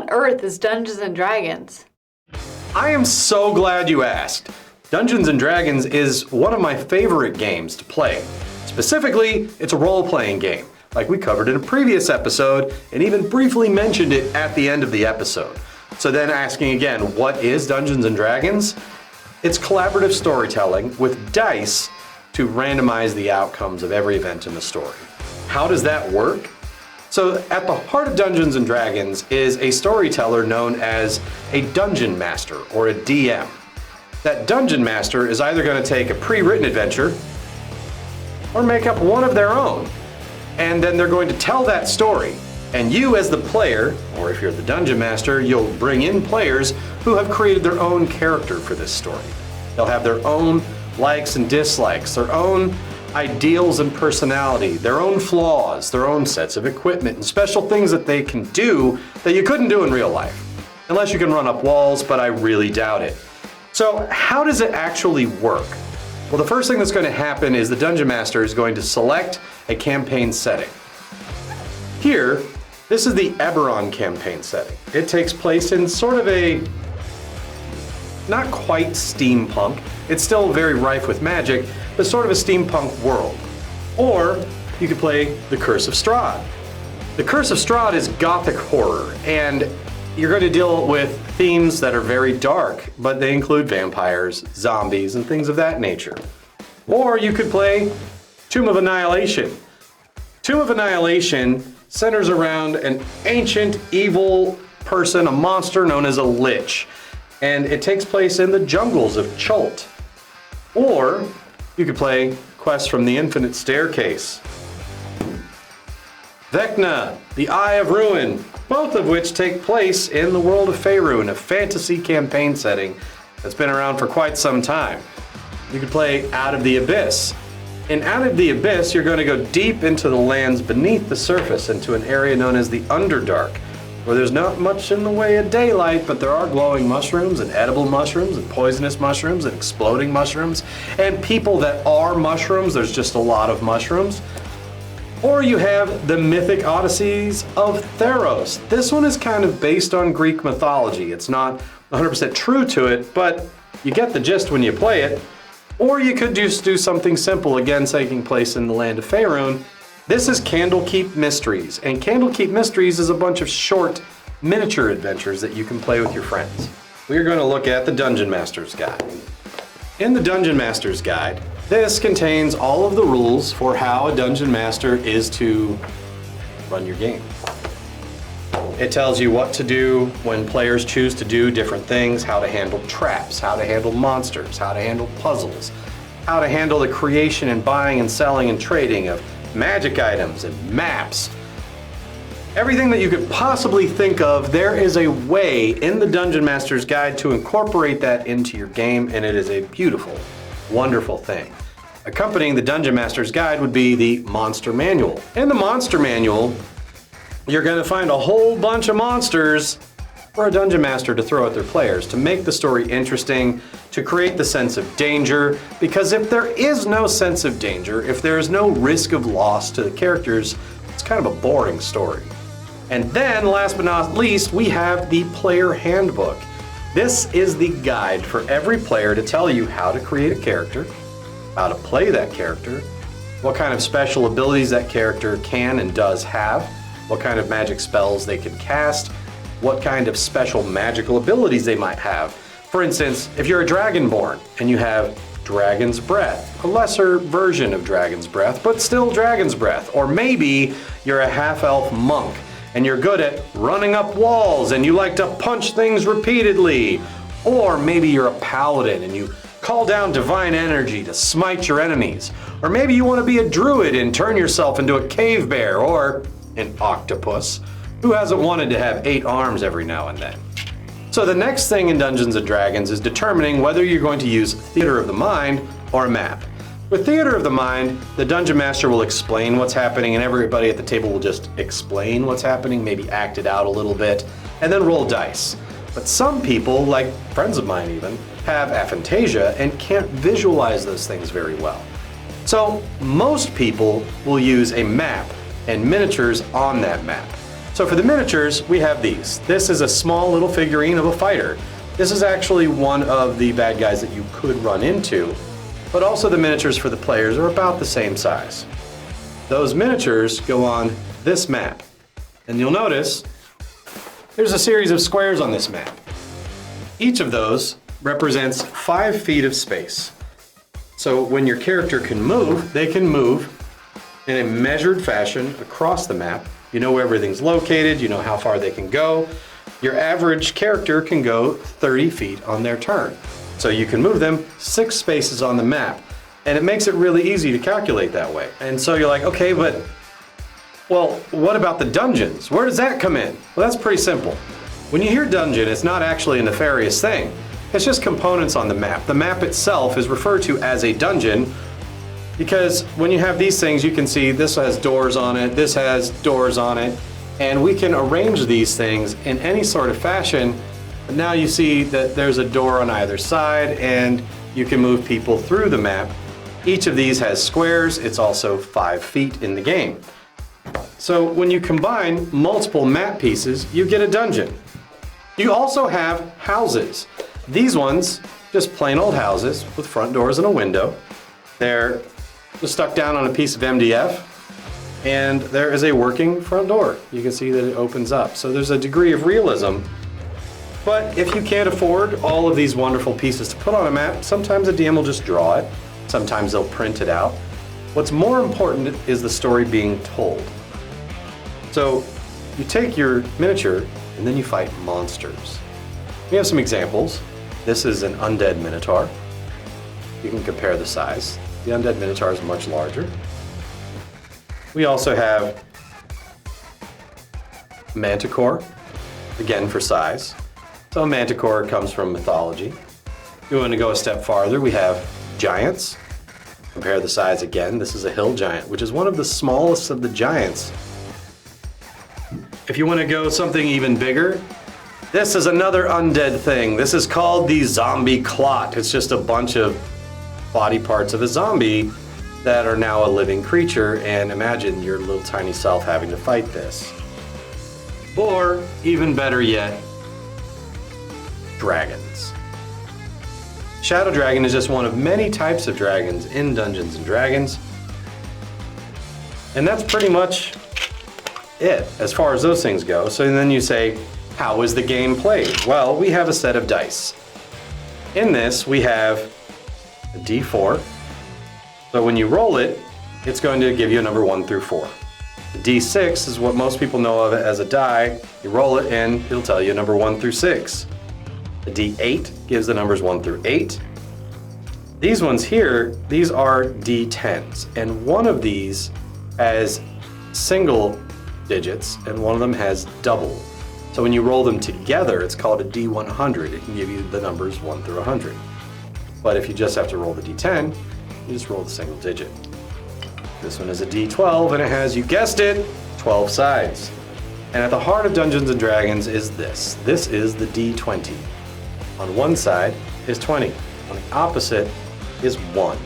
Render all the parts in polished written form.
on earth is Dungeons & Dragons? I am so glad you asked. Dungeons & Dragons is one of my favorite games to play. Specifically, it's a role-playing game, like we covered in a previous episode and even briefly mentioned it at the end of the episode. So then asking again, what is Dungeons & Dragons? It's collaborative storytelling with dice to randomize the outcomes of every event in the story. How does that work? So at the heart of Dungeons & Dragons is a storyteller known as a Dungeon Master or a DM. That Dungeon Master is either going to take a pre-written adventure or make up one of their own. And then they're going to tell that story. And you as the player, or if you're the Dungeon Master, you'll bring in players who have created their own character for this story. They'll have their own likes and dislikes, their own ideals and personality, their own flaws, their own sets of equipment, and special things that they can do that you couldn't do in real life. Unless you can run up walls, but I really doubt it. So how does it actually work? Well, the first thing that's going to happen is the Dungeon Master is going to select a campaign setting. Here, this is the Eberron campaign setting. It takes place in sort of a, not quite steampunk, it's still very rife with magic, but sort of a steampunk world. Or you could play The Curse of Strahd. The Curse of Strahd is gothic horror, and you're going to deal with themes that are very dark, but they include vampires, zombies, and things of that nature. Or you could play Tomb of Annihilation. Tomb of Annihilation centers around an ancient evil person, a monster known as a lich, and it takes place in the jungles of Chult. Or you could play Quest from the Infinite Staircase, Vecna, the Eye of Ruin, both of which take place in the world of Faerun, a fantasy campaign setting that's been around for quite some time. You could play Out of the Abyss. In Out of the Abyss, you're going to go deep into the lands beneath the surface, into an area known as the Underdark, where there's not much in the way of daylight, but there are glowing mushrooms and edible mushrooms and poisonous mushrooms and exploding mushrooms, and people that are mushrooms. There's just a lot of mushrooms. Or you have the Mythic Odysseys of Theros. This one is kind of based on Greek mythology. It's not 100% true to it, but you get the gist when you play it. Or you could just do something simple, again taking place in the land of Faerun. This is Candlekeep Mysteries, and Candlekeep Mysteries is a bunch of short miniature adventures that you can play with your friends. We are going to look at the Dungeon Master's Guide. In the Dungeon Master's Guide, this contains all of the rules for how a Dungeon Master is to run your game. It tells you what to do when players choose to do different things, how to handle traps, how to handle monsters, how to handle puzzles, how to handle the creation and buying and selling and trading of magic items and maps. Everything that you could possibly think of, there is a way in the Dungeon Master's Guide to incorporate that into your game, and it is a beautiful, wonderful thing. Accompanying the Dungeon Master's Guide would be the Monster Manual. In the Monster Manual, you're going to find a whole bunch of monsters for a Dungeon Master to throw at their players to make the story interesting, to create the sense of danger, because if there is no sense of danger, if there is no risk of loss to the characters, it's kind of a boring story. And then, last but not least, we have the Player Handbook. This is the guide for every player to tell you how to create a character, how to play that character, what kind of special abilities that character can and does have, what kind of magic spells they can cast, what kind of special magical abilities they might have. For instance, if you're a Dragonborn and you have Dragon's Breath, a lesser version of Dragon's Breath, but still Dragon's Breath. Or maybe you're a half-elf monk and you're good at running up walls and you like to punch things repeatedly. Or maybe you're a paladin and you call down divine energy to smite your enemies. Or maybe you want to be a druid and turn yourself into a cave bear or an octopus. Who hasn't wanted to have 8 arms every now and then? So the next thing in Dungeons & Dragons is determining whether you're going to use Theater of the Mind or a map. With Theater of the Mind, the Dungeon Master will explain what's happening and everybody at the table will just explain what's happening, maybe act it out a little bit, and then roll dice. But some people, like friends of mine even, have aphantasia and can't visualize those things very well. So most people will use a map and miniatures on that map. So for the miniatures, we have these. This is a small little figurine of a fighter. This is actually one of the bad guys that you could run into, but also the miniatures for the players are about the same size. Those miniatures go on this map. And you'll notice there's a series of squares on this map. Each of those represents 5 feet of space. So when your character can move, they can move in a measured fashion across the map. You know where everything's located, you know how far they can go. Your average character can go 30 feet on their turn. So you can move them 6 spaces on the map. And it makes it really easy to calculate that way. And so you're like, okay, but well, what about the dungeons? Where does that come in? Well, that's pretty simple. When you hear dungeon, it's not actually a nefarious thing. It's just components on the map. The map itself is referred to as a dungeon because when you have these things, you can see this has doors on it, this has doors on it, and we can arrange these things in any sort of fashion. But now you see that there's a door on either side and you can move people through the map. Each of these has squares. It's also 5 feet in the game. So when you combine multiple map pieces, you get a dungeon. You also have houses. These ones, just plain old houses with front doors and a window. They're just stuck down on a piece of MDF, and there is a working front door. You can see that it opens up. So there's a degree of realism. But if you can't afford all of these wonderful pieces to put on a map, sometimes a DM will just draw it. Sometimes they'll print it out. What's more important is the story being told. So you take your miniature and then you fight monsters. We have some examples. This is an undead minotaur. You can compare the size. The undead minotaur is much larger. We also have manticore, again for size. So a manticore comes from mythology. If you want to go a step farther, we have giants. Compare the size again. This is a hill giant, which is one of the smallest of the giants. If you want to go something even bigger, this is another undead thing. This is called the zombie clot. It's just a bunch of body parts of a zombie that are now a living creature, and imagine your little tiny self having to fight this. Or, even better yet, dragons. Shadow Dragon is just one of many types of dragons in Dungeons and Dragons. And that's pretty much it as far as those things go. So then you say, how is the game played? Well, we have a set of dice. In this, we have a D4. So when you roll it, it's going to give you a number 1 through 4. The D6 is what most people know of as a die. You roll it and it'll tell you number 1 through 6. The D8 gives the numbers 1 through 8. These ones here, these are D10s, and one of these has single digits and one of them has double. So when you roll them together, it's called a D100. It can give you the numbers 1 through 100. But if you just have to roll the D10, you just roll the single digit. This one is a D12 and it has, you guessed it, 12 sides. And at the heart of Dungeons and Dragons is this. This is the D20. On one side is 20. On the opposite is 1.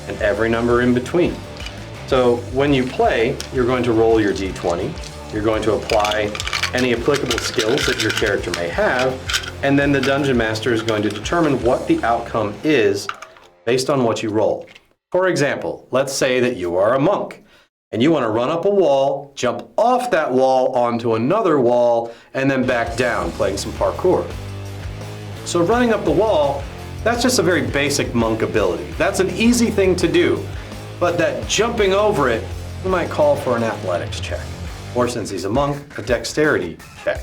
And every number in between. So when you play, you're going to roll your D20. You're going to apply any applicable skills that your character may have, and then the Dungeon Master is going to determine what the outcome is based on what you roll. For example, let's say that you are a monk, and you want to run up a wall, jump off that wall onto another wall, and then back down, playing some parkour. So running up the wall, that's just a very basic monk ability. That's an easy thing to do, but that jumping over it, we might call for an athletics check. Or since he's a monk, a dexterity check.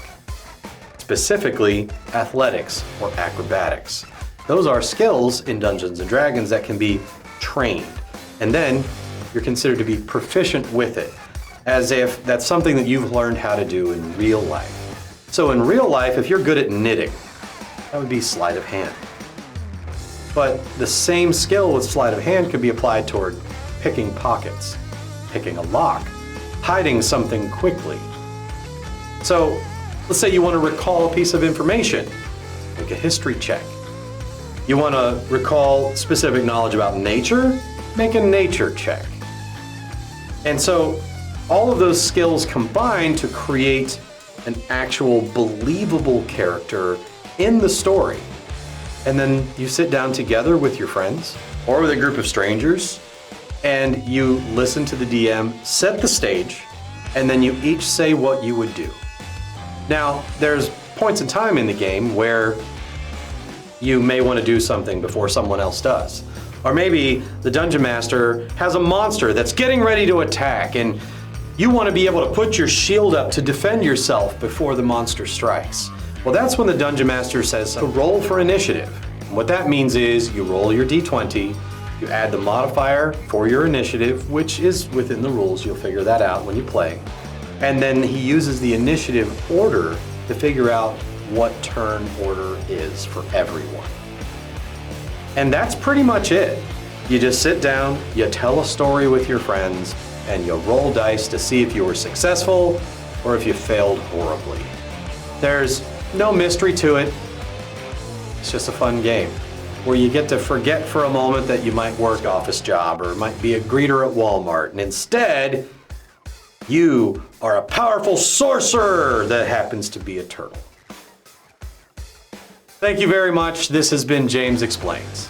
Specifically, athletics or acrobatics. Those are skills in Dungeons and Dragons that can be trained. And then you're considered to be proficient with it, as if that's something that you've learned how to do in real life. So in real life, if you're good at knitting, that would be sleight of hand. But the same skill with sleight of hand could be applied toward picking pockets, picking a lock, hiding something quickly. So let's say you want to recall a piece of information, make a history check. You want to recall specific knowledge about nature, make a nature check. And so all of those skills combine to create an actual believable character in the story. And then you sit down together with your friends or with a group of strangers and you listen to the DM set the stage, and then you each say what you would do. Now, there's points in time in the game where you may want to do something before someone else does. Or maybe the Dungeon Master has a monster that's getting ready to attack, and you want to be able to put your shield up to defend yourself before the monster strikes. Well, that's when the Dungeon Master says to roll for initiative. And what that means is you roll your d20, you add the modifier for your initiative, which is within the rules, you'll figure that out when you play. And then he uses the initiative order to figure out what turn order is for everyone. And that's pretty much it. You just sit down, you tell a story with your friends, and you roll dice to see if you were successful or if you failed horribly. There's no mystery to it. It's just a fun game where you get to forget for a moment that you might work office job or might be a greeter at Walmart, and instead, you are a powerful sorcerer that happens to be a turtle. Thank you very much. This has been James Explains.